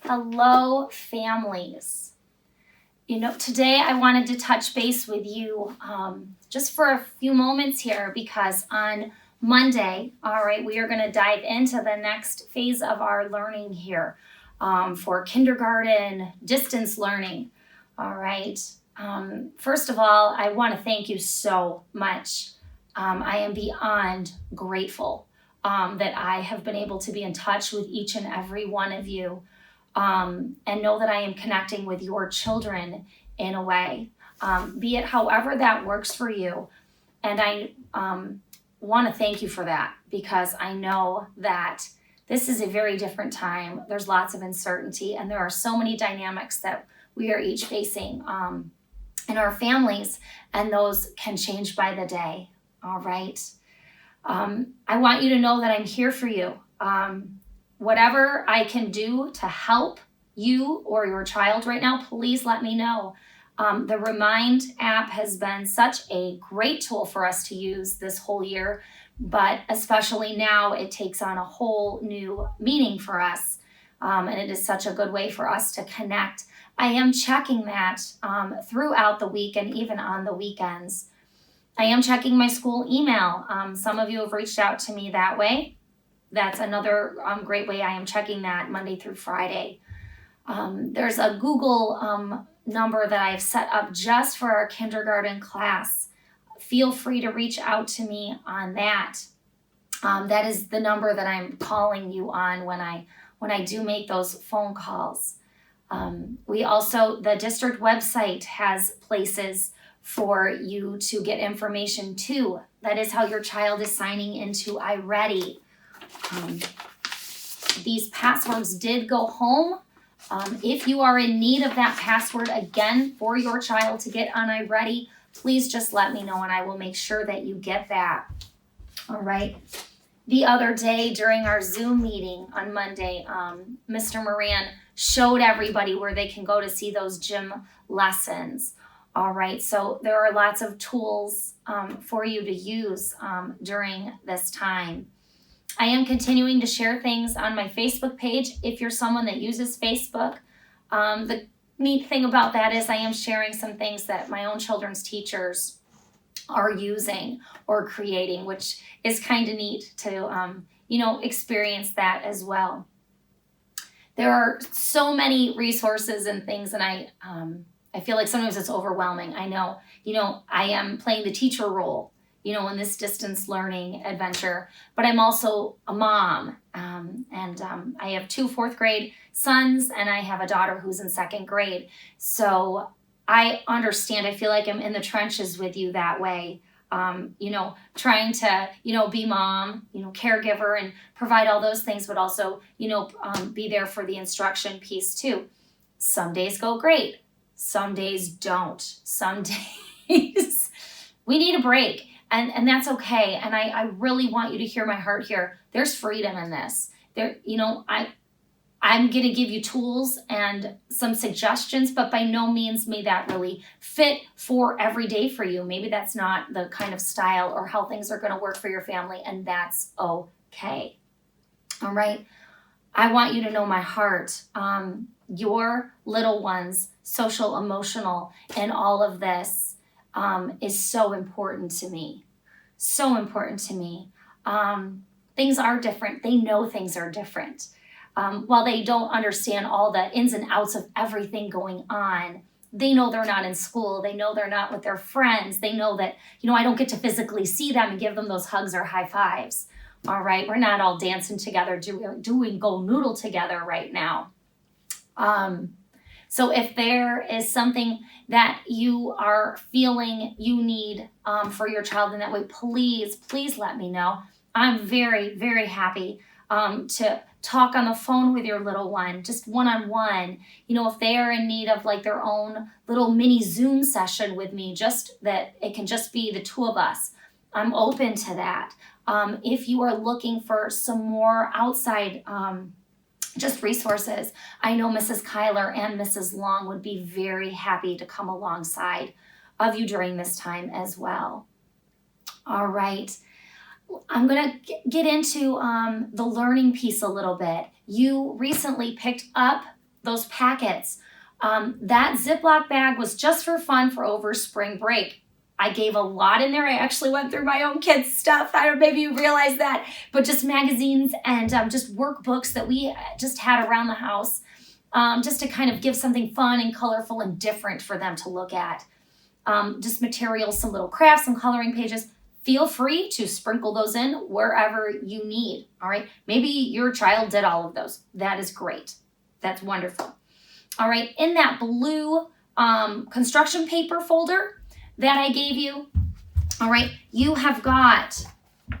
Hello, families. Today I wanted to touch base with you just for a few moments here because on Monday, all right, we are going to dive into the next phase of our learning here for kindergarten distance learning. All right. First of all, I want to thank you so much. I am beyond grateful that I have been able to be in touch with each and every one of you. And know that I am connecting with your children in a way, be it however that works for you. And I want to thank you for that because I know that this is a very different time. There's lots of uncertainty, and there are so many dynamics that we are each facing in our families, and those can change by the day. All right. I want you to know that I'm here for you. Whatever I can do to help you or your child right now, please let me know. The Remind app has been such a great tool for us to use this whole year, but especially now it takes on a whole new meaning for us. And it is such a good way for us to connect. I am checking that throughout the week and even on the weekends. I am checking my school email. Some of you have reached out to me that way. That's another great way I am checking that Monday through Friday. There's a Google number that I've set up just for our kindergarten class. Feel free to reach out to me on that. That is the number that I'm calling you on when I do make those phone calls. The district website has places for you to get information too. That is how your child is signing into iReady. These passwords did go home. If you are in need of that password again for your child to get on iReady, please just let me know and I will make sure that you get that. All right. The other day during our Zoom meeting on Monday, Mr. Moran showed everybody where they can go to see those gym lessons. All right. So there are lots of tools for you to use during this time. I am continuing to share things on my Facebook page if you're someone that uses Facebook. The neat thing about that is I am sharing some things that my own children's teachers are using or creating, which is kind of neat to, experience that as well. There are so many resources and things, and I feel like sometimes it's overwhelming. I know, I am playing the teacher role, in this distance learning adventure, but I'm also a mom, and I have 2 4th grade sons, and I have a daughter who's in 2nd grade. So I understand. I feel like I'm in the trenches with you that way, trying to, be mom, caregiver and provide all those things, but also, be there for the instruction piece too. Some days go great. Some days don't. Some days we need a break. And that's okay. And I really want you to hear my heart here. There's freedom in this. I'm going to give you tools and some suggestions, but by no means may that really fit for every day for you. Maybe that's not the kind of style or how things are going to work for your family, and that's okay. All right. I want you to know my heart. Your little ones, social, emotional, and all of this is so important to me. So important to me. Things are different. They know things are different. While they don't understand all the ins and outs of everything going on, they know they're not in school. They know they're not with their friends. They know that, I don't get to physically see them and give them those hugs or high fives. All right. We're not all dancing together, doing Go Noodle together right now. So if there is something that you are feeling you need for your child in that way, please let me know. I'm very, very happy to talk on the phone with your little one, just one-on-one. If they are in need of like their own little mini Zoom session with me, just that it can just be the 2 of us, I'm open to that. If you are looking for some more outside just resources, I know Mrs. Kyler and Mrs. Long would be very happy to come alongside of you during this time as well. All right. I'm going to get into the learning piece a little bit. You recently picked up those packets. That Ziploc bag was just for fun for over spring break. I gave a lot in there. I actually went through my own kids' stuff. I don't know, maybe you realize that, but just magazines and just workbooks that we just had around the house, just to kind of give something fun and colorful and different for them to look at. Just materials, some little crafts, some coloring pages. Feel free to sprinkle those in wherever you need, all right? Maybe your child did all of those. That is great. That's wonderful. All right, in that blue construction paper folder that I gave you, all right, you have got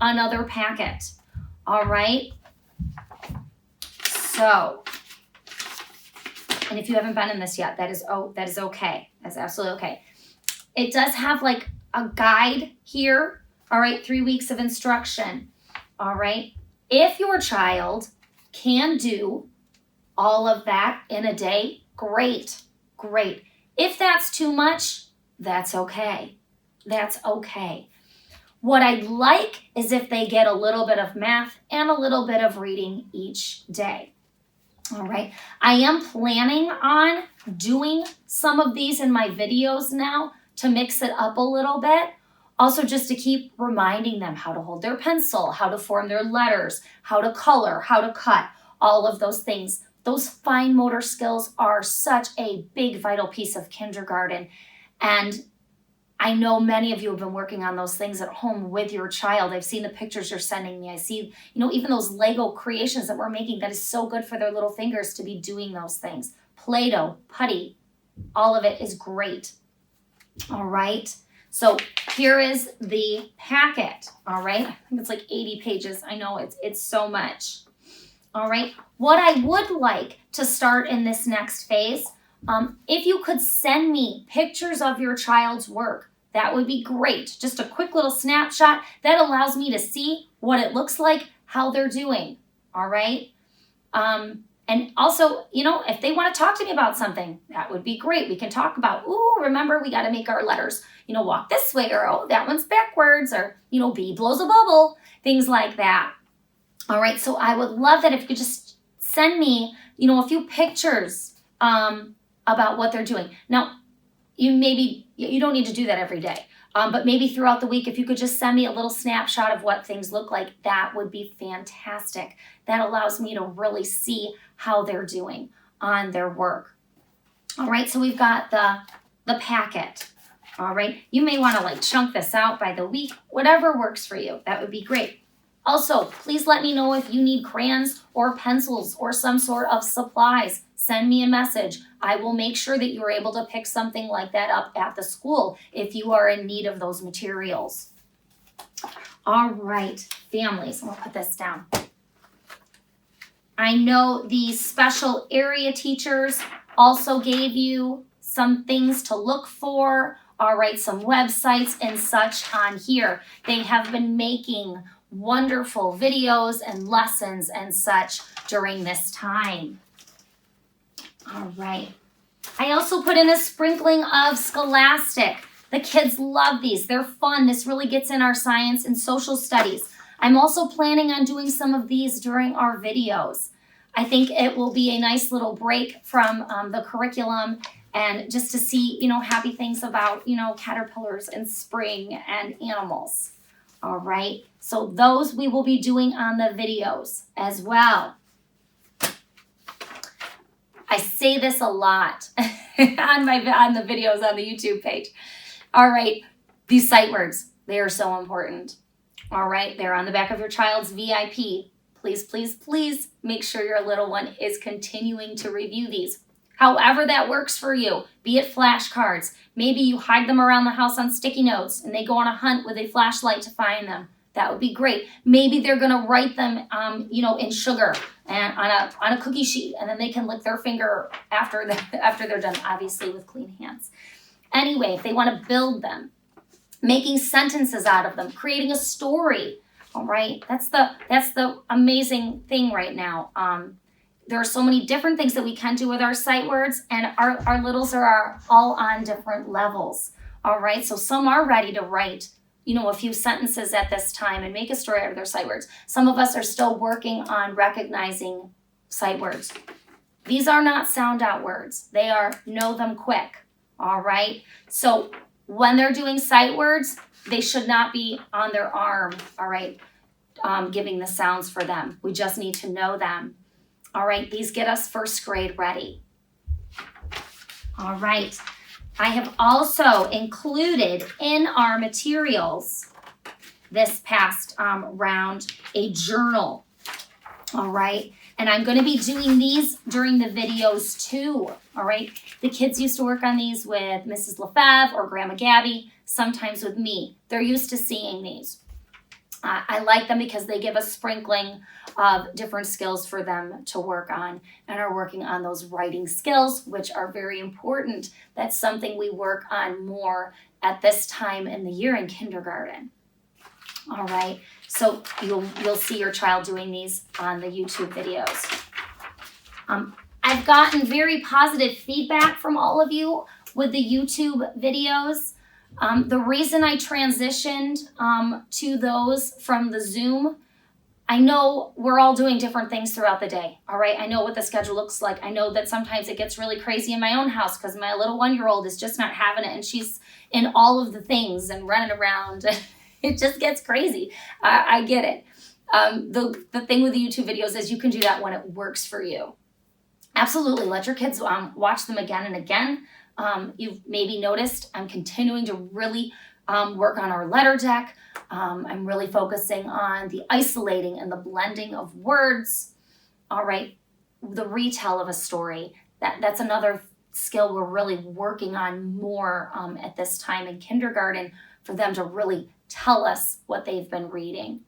another packet, all right? So, and if you haven't been in this yet, that is okay. That's absolutely okay. It does have like a guide here, all right, 3 weeks of instruction, all right? If your child can do all of that in a day, great, great. If that's too much, that's okay. That's okay. What I'd like is if they get a little bit of math and a little bit of reading each day. All right. I am planning on doing some of these in my videos now to mix it up a little bit. Also, just to keep reminding them how to hold their pencil, how to form their letters, how to color, how to cut, all of those things. Those fine motor skills are such a big, vital piece of kindergarten. And I know many of you have been working on those things at home with your child. I've seen the pictures you're sending me. I see, even those Lego creations that we're making. That is so good for their little fingers to be doing those things. Play-Doh, putty, all of it is great. All right. So here is the packet. All right. I think it's like 80 pages. I know it's so much. All right. What I would like to start in this next phase, if you could send me pictures of your child's work, that would be great. Just a quick little snapshot that allows me to see what it looks like, how they're doing. All right. And also, if they want to talk to me about something, that would be great. We can talk about, remember, we got to make our letters, walk this way, or, that one's backwards, or, B blows a bubble, things like that. All right. So I would love that if you could just send me, a few pictures about what they're doing. Now, you don't need to do that every day. But maybe throughout the week, if you could just send me a little snapshot of what things look like, that would be fantastic. That allows me to really see how they're doing on their work. All right, so we've got the packet. All right, you may want to chunk this out by the week, whatever works for you. That would be great. Also, please let me know if you need crayons or pencils or some sort of supplies. Send me a message. I will make sure that you're able to pick something like that up at the school if you are in need of those materials. All right, families, I'm gonna put this down. I know the special area teachers also gave you some things to look for. All right, some websites and such on here. They have been making wonderful videos and lessons and such during this time. All right. I also put in a sprinkling of Scholastic. The kids love these. They're fun. This really gets in our science and social studies. I'm also planning on doing some of these during our videos. I think it will be a nice little break from the curriculum, and just to see, happy things about, caterpillars and spring and animals. All right. So those we will be doing on the videos as well. I say this a lot on the videos on the YouTube page. All right, these sight words, they are so important. All right, they're on the back of your child's VIP. Please, please, please make sure your little one is continuing to review these. However that works for you, be it flashcards. Maybe you hide them around the house on sticky notes and they go on a hunt with a flashlight to find them. That would be great. Maybe they're going to write them, in sugar and on a cookie sheet, and then they can lick their finger after they're done, obviously with clean hands. Anyway, if they want to build them, making sentences out of them, creating a story. All right, that's the amazing thing right now. There are so many different things that we can do with our sight words, and our littles are all on different levels. All right, so some are ready to write a few sentences at this time and make a story out of their sight words. Some of us are still working on recognizing sight words. These are not sound out words. They are know them quick, all right? So when they're doing sight words, they should not be on their arm, all right, giving the sounds for them. We just need to know them. All right, these get us first grade ready. All right, I have also included in our materials this past round a journal. All right, and I'm going to be doing these during the videos too. All right, the kids used to work on these with Mrs. Lefebvre or Grandma Gabby, sometimes with me. They're used to seeing these. I like them because they give a sprinkling of different skills for them to work on, and are working on those writing skills, which are very important. That's something we work on more at this time in the year in kindergarten. All right, so you'll see your child doing these on the YouTube videos. I've gotten very positive feedback from all of you with the YouTube videos. The reason I transitioned to those from the Zoom, I know we're all doing different things throughout the day, all right? I know what the schedule looks like. I know that sometimes it gets really crazy in my own house because my little 1-year-old is just not having it, and she's in all of the things and running around. It just gets crazy. I get it. The thing with the YouTube videos is you can do that when it works for you. Absolutely, let your kids watch them again and again. You've maybe noticed I'm continuing to really work on our letter deck. I'm really focusing on the isolating and the blending of words. All right, the retell of a story. That's another skill we're really working on more at this time in kindergarten, for them to really tell us what they've been reading.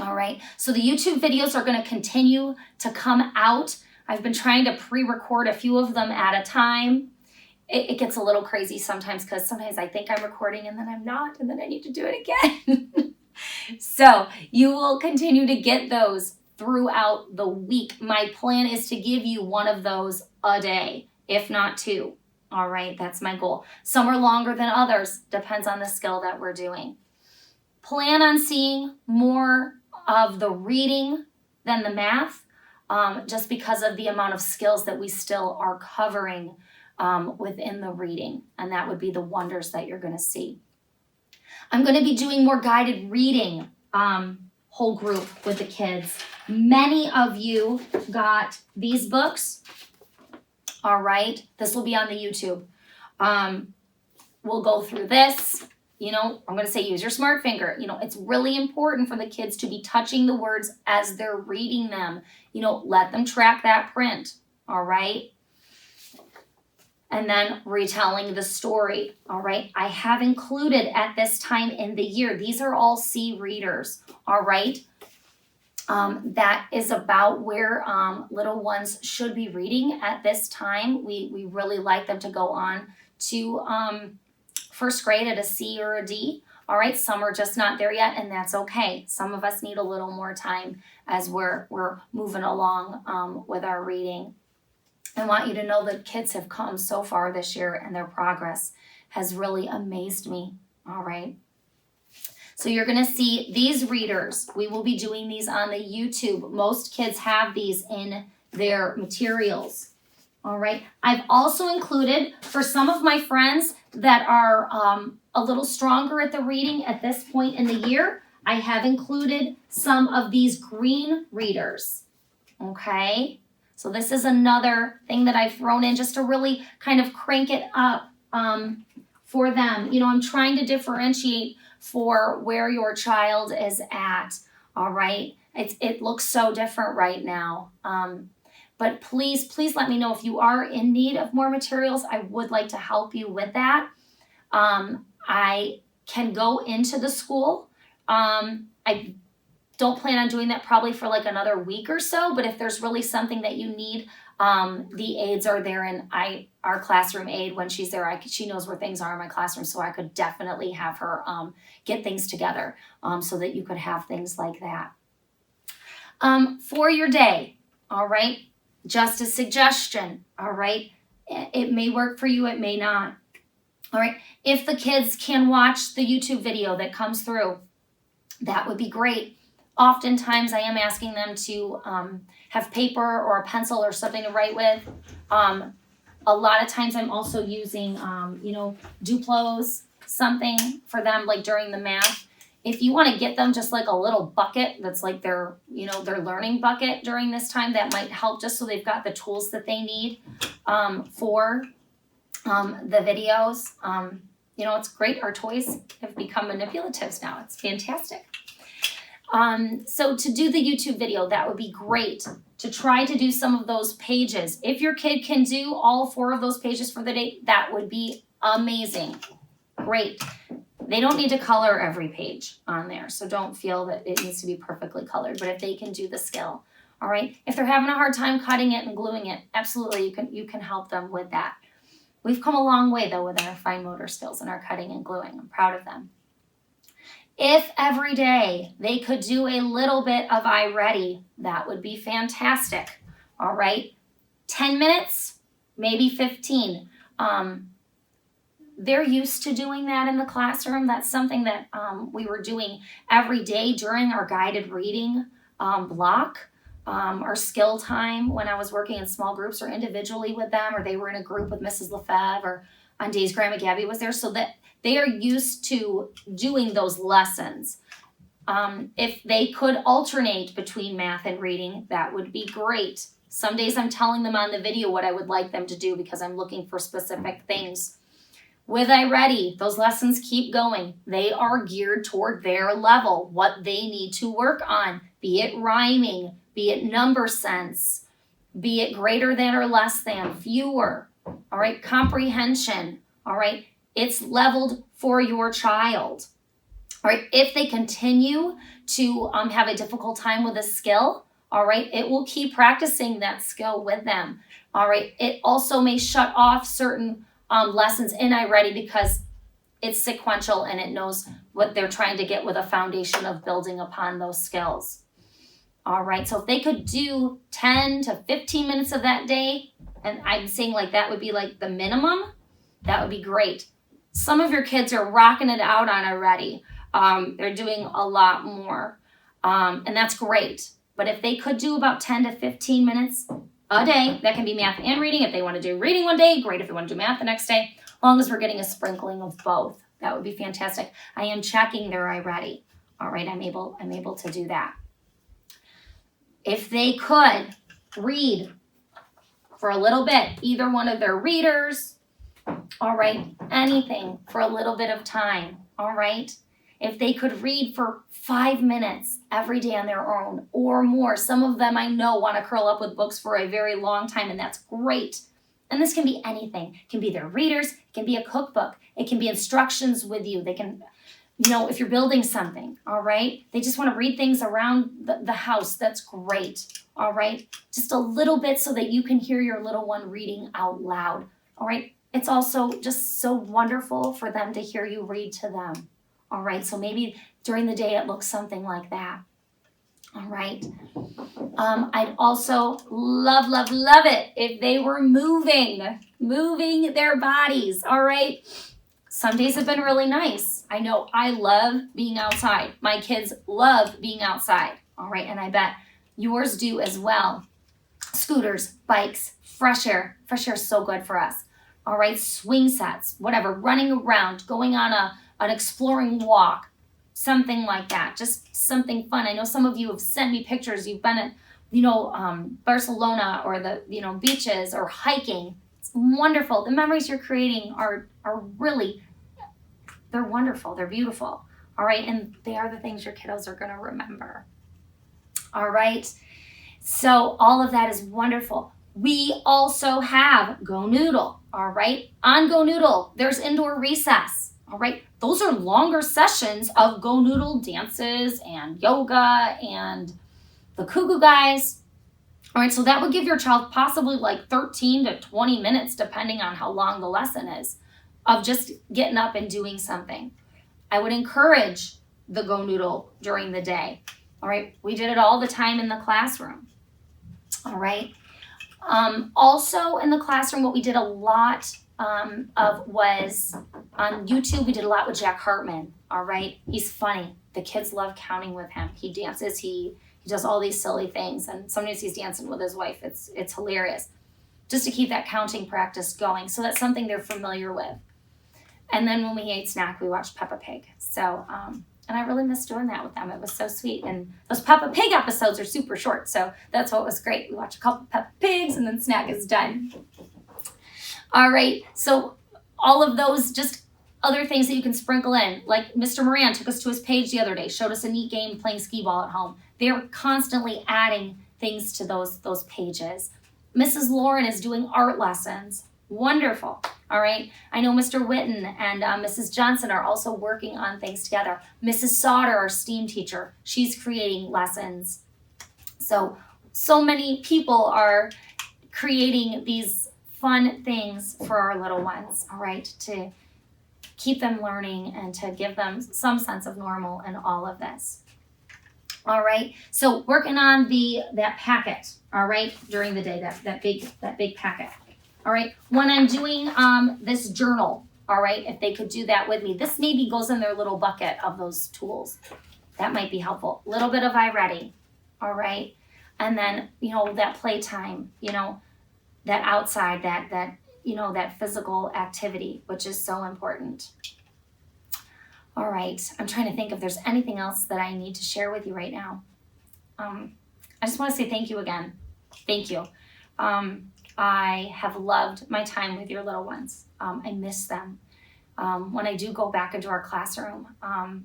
All right, so the YouTube videos are going to continue to come out. I've been trying to pre-record a few of them at a time. It gets a little crazy sometimes because sometimes I think I'm recording and then I'm not, and then I need to do it again. So you will continue to get those throughout the week. My plan is to give you one of those a day, if not two. All right, that's my goal. Some are longer than others, depends on the skill that we're doing. Plan on seeing more of the reading than the math, just because of the amount of skills that we still are covering within the reading, and that would be the wonders that you're going to see. I'm going to be doing more guided reading whole group with the kids. Many of you got these books. All right, this will be on the YouTube. We'll go through this. You know, I'm going to say use your smart finger. You know, it's really important for the kids to be touching the words as they're reading them. You know, let them track that print. All right. And then retelling the story. All right. I have included at this time in the year, these are all C readers. All right. That is about where little ones should be reading at this time. We really like them to go on to first grade at a C or a D. All right, some are just not there yet, and that's okay. Some of us need a little more time as we're moving along with our reading. I want you to know that kids have come so far this year, and their progress has really amazed me. All right. So you're going to see these readers. We will be doing these on the YouTube. Most kids have these in their materials. All right. I've also included, for some of my friends that are a little stronger at the reading at this point in the year, I have included some of these green readers. Okay. So this is another thing that I've thrown in just to really kind of crank it up for them. You know, I'm trying to differentiate for where your child is at. All right. It looks so different right now. But please let me know if you are in need of more materials. I would like to help you with that. I can go into the school. I don't plan on doing that probably for like another week or so, but if there's really something that you need, the aides are there, and our classroom aide, when she's there, she knows where things are in my classroom, so I could definitely have her get things together so that you could have things like that. For your day, all right, just a suggestion, all right, it may work for you, it may not. All right, if the kids can watch the YouTube video that comes through, that would be great. Oftentimes I am asking them to have paper or a pencil or something to write with. A lot of times I'm also using, Duplos, something for them like during the math. If you want to get them just like a little bucket that's like their learning bucket during this time, that might help just so they've got the tools that they need for the videos. It's great. Our toys have become manipulatives now. It's fantastic. So to do the YouTube video, that would be great. To try to do some of those pages. If your kid can do all 4 of those pages for the day, that would be amazing. Great. They don't need to color every page on there, so don't feel that it needs to be perfectly colored, but if they can do the skill, all right? If they're having a hard time cutting it and gluing it, absolutely, you can help them with that. We've come a long way, though, with our fine motor skills and our cutting and gluing. I'm proud of them. If every day they could do a little bit of iReady, that would be fantastic, all right? 10 minutes, maybe 15. They're used to doing that in the classroom. That's something that we were doing every day during our guided reading block, our skill time when I was working in small groups or individually with them, or they were in a group with Mrs. Lefebvre, or on days Grandma Gabby was there, so that they are used to doing those lessons. If they could alternate between math and reading, that would be great. Some days I'm telling them on the video what I would like them to do because I'm looking for specific things. With iReady, those lessons keep going. They are geared toward their level, what they need to work on, be it rhyming, be it number sense, be it greater than or less than, fewer, all right, comprehension, all right, it's leveled for your child, all right. If they continue to have a difficult time with a skill, all right, it will keep practicing that skill with them, all right. It also may shut off certain lessons in iReady because it's sequential and it knows what they're trying to get with a foundation of building upon those skills. All right, so if they could do 10 to 15 minutes of that day, and I'm saying like that would be like the minimum, that would be great. Some of your kids are rocking it out on iReady. They're doing a lot more, and that's great. But if they could do about 10 to 15 minutes a day, that can be math and reading. If they want to do reading one day, great. If they want to do math the next day, as long as we're getting a sprinkling of both, that would be fantastic. I am checking their iReady. All right, I'm able to do that. If they could read for a little bit, either one of their readers, all right, anything for a little bit of time, all right? If they could read for 5 minutes every day on their own or more. Some of them I know want to curl up with books for a very long time, and that's great. And this can be anything. It can be their readers. It can be a cookbook. It can be instructions with you. They can, if you're building something, all right? They just want to read things around the house. That's great, all right? Just a little bit so that you can hear your little one reading out loud, all right? It's also just so wonderful for them to hear you read to them. All right, so maybe during the day it looks something like that. All right. I'd also love it if they were moving their bodies. All right. Some days have been really nice. I know I love being outside. My kids love being outside. All right, and I bet yours do as well. Scooters, bikes, fresh air. Fresh air is so good for us. All right, swing sets, whatever, running around, going on an exploring walk, something like that, just something fun. I know some of you have sent me pictures. You've been at, Barcelona or the, beaches or hiking. It's wonderful. The memories you're creating are really, they're wonderful. They're beautiful. All right. And they are the things your kiddos are going to remember. All right. So all of that is wonderful. We also have Go Noodle. All right. On Go Noodle, there's indoor recess. All right, those are longer sessions of Go Noodle dances and yoga and the Cuckoo Guys. All right, so that would give your child possibly like 13 to 20 minutes, depending on how long the lesson is, of just getting up and doing something. I would encourage the Go Noodle during the day. All right, we did it all the time in the classroom. All right. Also in the classroom, what we did a lot of was on YouTube. We did a lot with Jack Hartman. All right, he's funny. The kids love counting with him. He dances. He He does all these silly things, and sometimes he's dancing with his wife. It's hilarious. Just to keep that counting practice going. So that's something they're familiar with. And then when we ate snack, we watched Peppa Pig. So, and I really missed doing that with them. It was so sweet. And those Peppa Pig episodes are super short. So that's what was great. We watch a couple Peppa Pigs and then snack is done. All right. So all of those just other things that you can sprinkle in. Like Mr. Moran took us to his page the other day, showed us a neat game playing skee ball at home. They're constantly adding things to those pages. Mrs. Lauren is doing art lessons. Wonderful. All right. I know Mr. Witten and Mrs. Johnson are also working on things together. Mrs. Sauter, our STEAM teacher, she's creating lessons. So many people are creating these fun things for our little ones, all right, to keep them learning and to give them some sense of normal in all of this. All right, so working on that packet, all right, during the day, that big packet. All right, when I'm doing this journal, all right, if they could do that with me. This maybe goes in their little bucket of those tools. That might be helpful. A little bit of iReady, all right, and then, that playtime, that outside, that physical activity, which is so important. All right, I'm trying to think if there's anything else that I need to share with you right now. I just want to say thank you again. Thank you. I have loved my time with your little ones. I miss them. When I do go back into our classroom, I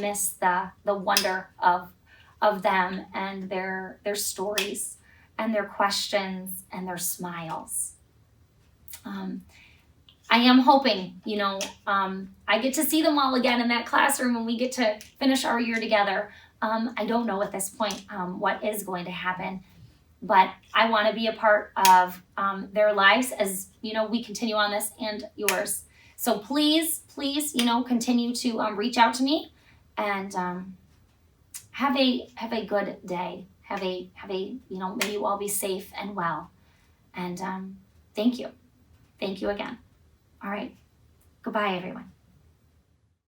miss the wonder of them and their stories and their questions and their smiles. I am hoping, I get to see them all again in that classroom when we get to finish our year together. I don't know at this point what is going to happen, but I want to be a part of their lives as, we continue on this and yours. So please, continue to reach out to me and have a good day. Have a may you all be safe and well. And thank you. Thank you again. All right. Goodbye, everyone.